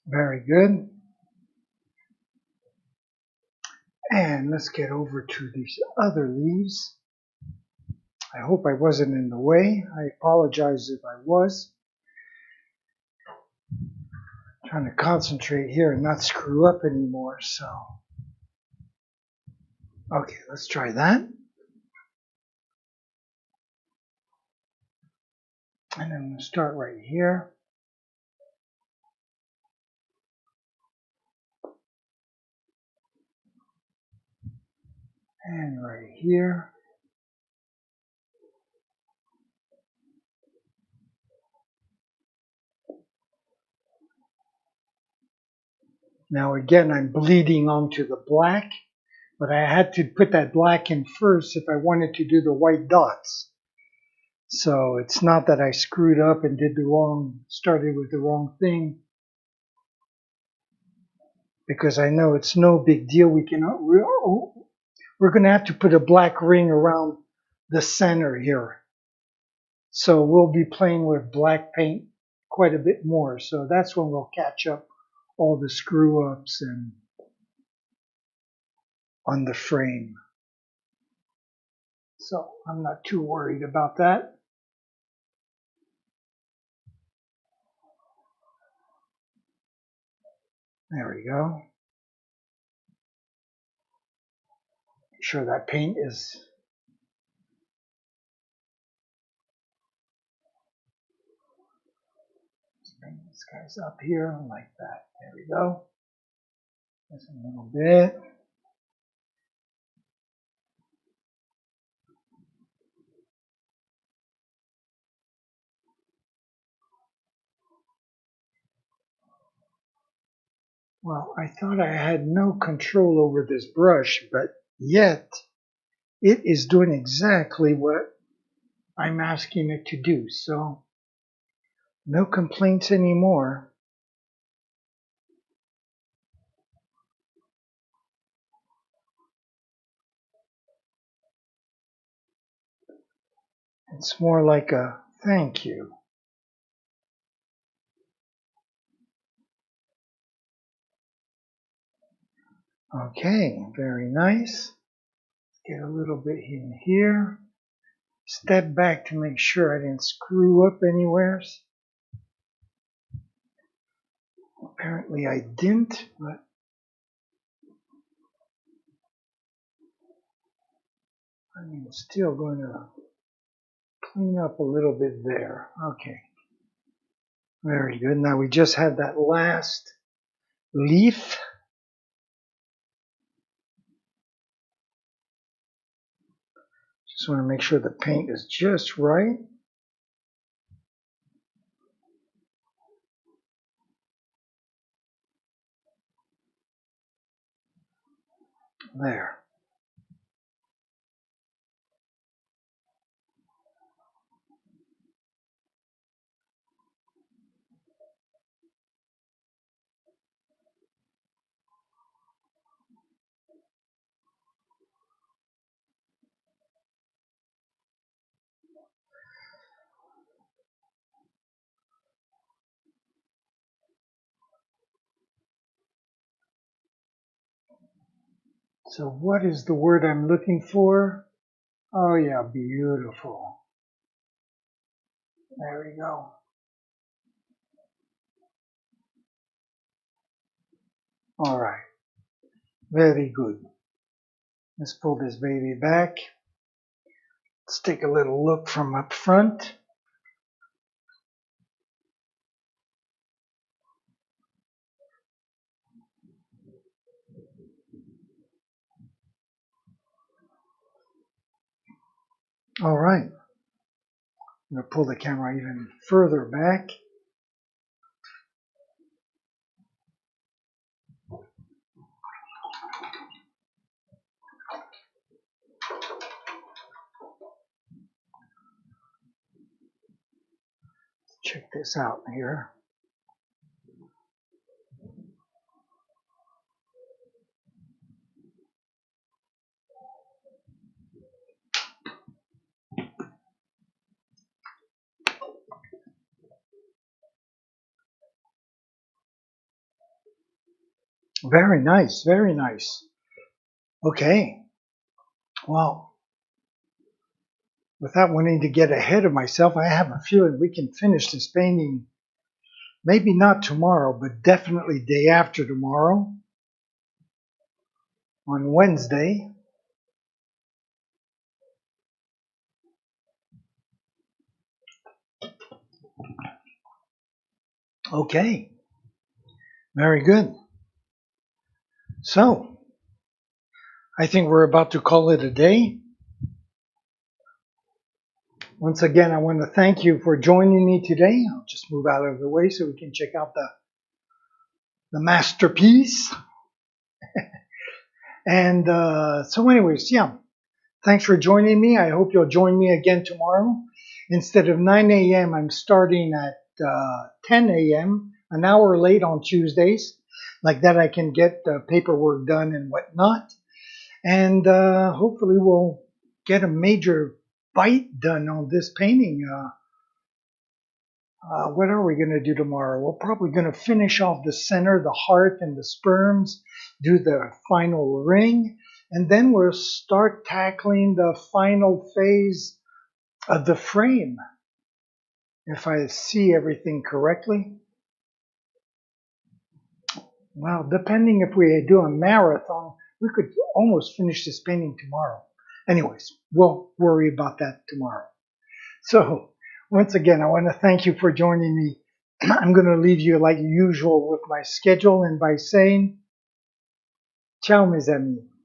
Very good. And let's get over to these other leaves. I hope I wasn't in the way. I apologize if I was. I'm trying to concentrate here and not screw up anymore. So, okay, let's try that. And I'm going to start right here. And right here. Now again, I'm bleeding onto the black, but I had to put that black in first if I wanted to do the white dots. So it's not that I screwed up and started with the wrong thing, because I know it's no big deal. We're going to have to put a black ring around the center here. So we'll be playing with black paint quite a bit more. So that's when we'll catch up all the screw ups and on the frame. So I'm not too worried about that. There we go. Make sure that paint is bring these guys up here like that. There we go. Just a little bit. Well, I thought I had no control over this brush, but yet it is doing exactly what I'm asking it to do. So no complaints anymore. It's more like a thank you. Okay, very nice. Get a little bit in here. Step back to make sure I didn't screw up anywhere. Apparently I didn't, but I'm still going to clean up a little bit there. Okay, very good. Now we just have that last leaf. Just want to make sure the paint is just right. There. So what is the word I'm looking for? Oh yeah, beautiful. There we go. All right. Very good. Let's pull this baby back. Let's take a little look from up front. All right. I'm going to pull the camera even further back. Check this out here. Very nice, very nice. Okay. Well, without wanting to get ahead of myself, I have a feeling we can finish this painting maybe not tomorrow, but definitely day after tomorrow on Wednesday. Okay. Very good. So, I think we're about to call it a day. Once again, I want to thank you for joining me today. I'll just move out of the way so we can check out the masterpiece. And so anyways, yeah, thanks for joining me. I hope you'll join me again tomorrow. Instead of 9 a.m., I'm starting at 10 a.m., an hour late on Tuesdays. Like that, I can get paperwork done and whatnot. And hopefully we'll get a major bite done on this painting. What are we going to do tomorrow? We're probably going to finish off the center, the heart and the sperms, do the final ring, and then we'll start tackling the final phase of the frame, if I see everything correctly. Well, depending if we do a marathon, we could almost finish this painting tomorrow. Anyways, we'll worry about that tomorrow. So, once again, I want to thank you for joining me. I'm going to leave you like usual with my schedule and by saying, ciao mes amis.